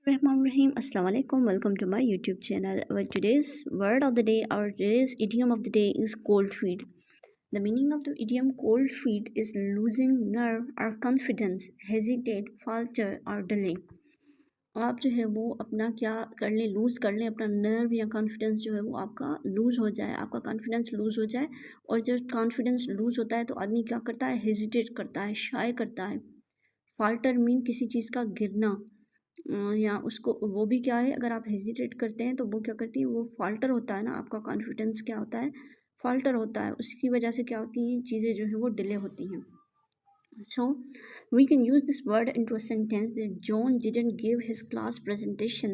Rahman Rahim. Assalamu alaikum. Welcome to my YouTube channel. Well, today's word of the day or today's idiom of the day is cold feet. The meaning of the idiom cold feet is losing nerve or confidence, hesitate, falter or delay. आप जो है वो अपना क्या कर लें, loose कर लें अपना नर्व या कॉन्फिडेंस जो है वो आपका लूज़ हो जाए, आपका कॉन्फिडेंस लूज़ हो जाए। और जब कॉन्फिडेंस लूज़ होता है तो आदमी क्या करता है, हेजिटेट करता है, शाय करता है। फाल्टर मीन किसी चीज़ का गिरना, या उसको वो भी क्या है, अगर आप हेजिटेट करते हैं तो वो क्या करती है, वो फाल्टर होता है ना, आपका कॉन्फिडेंस क्या होता है, फाल्टर होता है। उसकी वजह से क्या होती हैं चीज़ें जो हैं वो डिले होती हैं। So we can use this word into a sentence that John didn't give his class presentation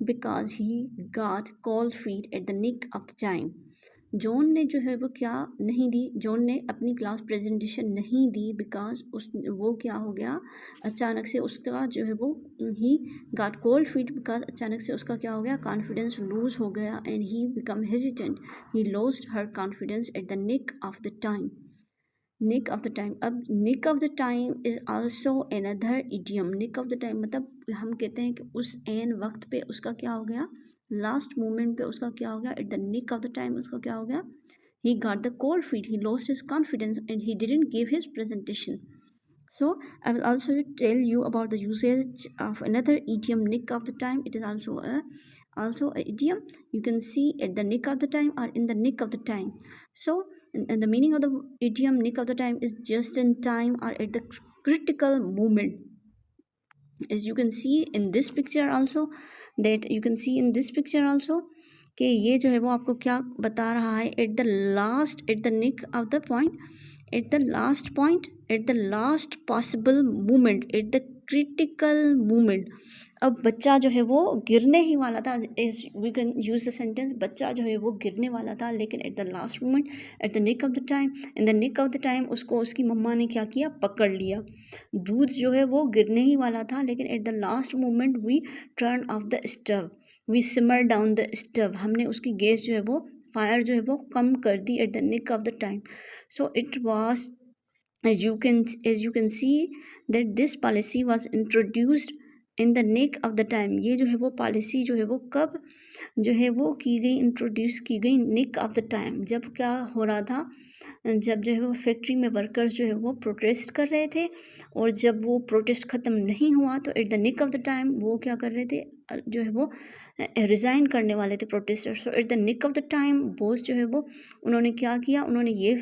because he got cold feet at the nick of the time. John ने जो है वो क्या नहीं दी, जॉन ने अपनी क्लास प्रेजेंटेशन नहीं दी because वो क्या हो गया, अचानक से उसका जो है वो he got cold feet, because अचानक से उसका क्या हो गया, कॉन्फिडेंस लूज हो गया and he become hesitant, he lost her confidence at the nick of the time. Nick of the time, अब nick of the time is also another idiom. Nick of the time मतलब हम कहते हैं कि उस N वक्त पे उसका क्या हो गया, लास्ट मोमेंट पे उसका क्या हो गया, at the nick of the time उसका क्या हो गया, he got the cold feet, he lost his confidence and he didn't give his presentation. So I will also tell you about the usage of another idiom, nick of the time. It is also a idiom. You can see at the nick of the time or in the nick of the time. So and the meaning of the idiom nick of the time is just in time or at the critical moment. As you can see in this picture also, कि ये जो है वो आपको क्या बता रहा है, at the last, at the nick of the point, at the last point, at the last possible moment, at the critical moment. अब बच्चा जो है वो गिरने ही वाला था, we can use the sentence, बच्चा जो है वो गिरने वाला था, लेकिन at the last moment, at the nick of the time, in the nick of the time उसको उसकी मम्मा ने क्या किया, पकड़ लिया। दूध जो है वो गिरने ही वाला था, लेकिन at the last moment we turn off the stove, we simmer down the stove, हमने उसकी गैस जो है वो, फायर जो है वो कम कर दी at the nick of the time. So it was as you can see that this policy was introduced in the nick of the time। ये जो है वो पॉलिसी जो है वो कब जो है वो की गई, इंट्रोड्यूस की गई निक ऑफ द टाइम, जब क्या हो रहा था, जब जो है वो फैक्ट्री में वर्कर्स जो है वो प्रोटेस्ट कर रहे थे, और जब वो प्रोटेस्ट ख़त्म नहीं हुआ तो at the nick of the time वो क्या कर रहे थे, जो है वो रिज़ाइन करने वाले थे प्रोटेस्टर्स। तो at the nick of the time boss जो है वो उन्होंने क्या किया, उन्होंने ये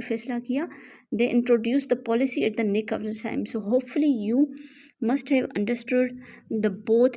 फैसला किया, they introduced the policy at the nick of the time. So hopefully you must have understood the both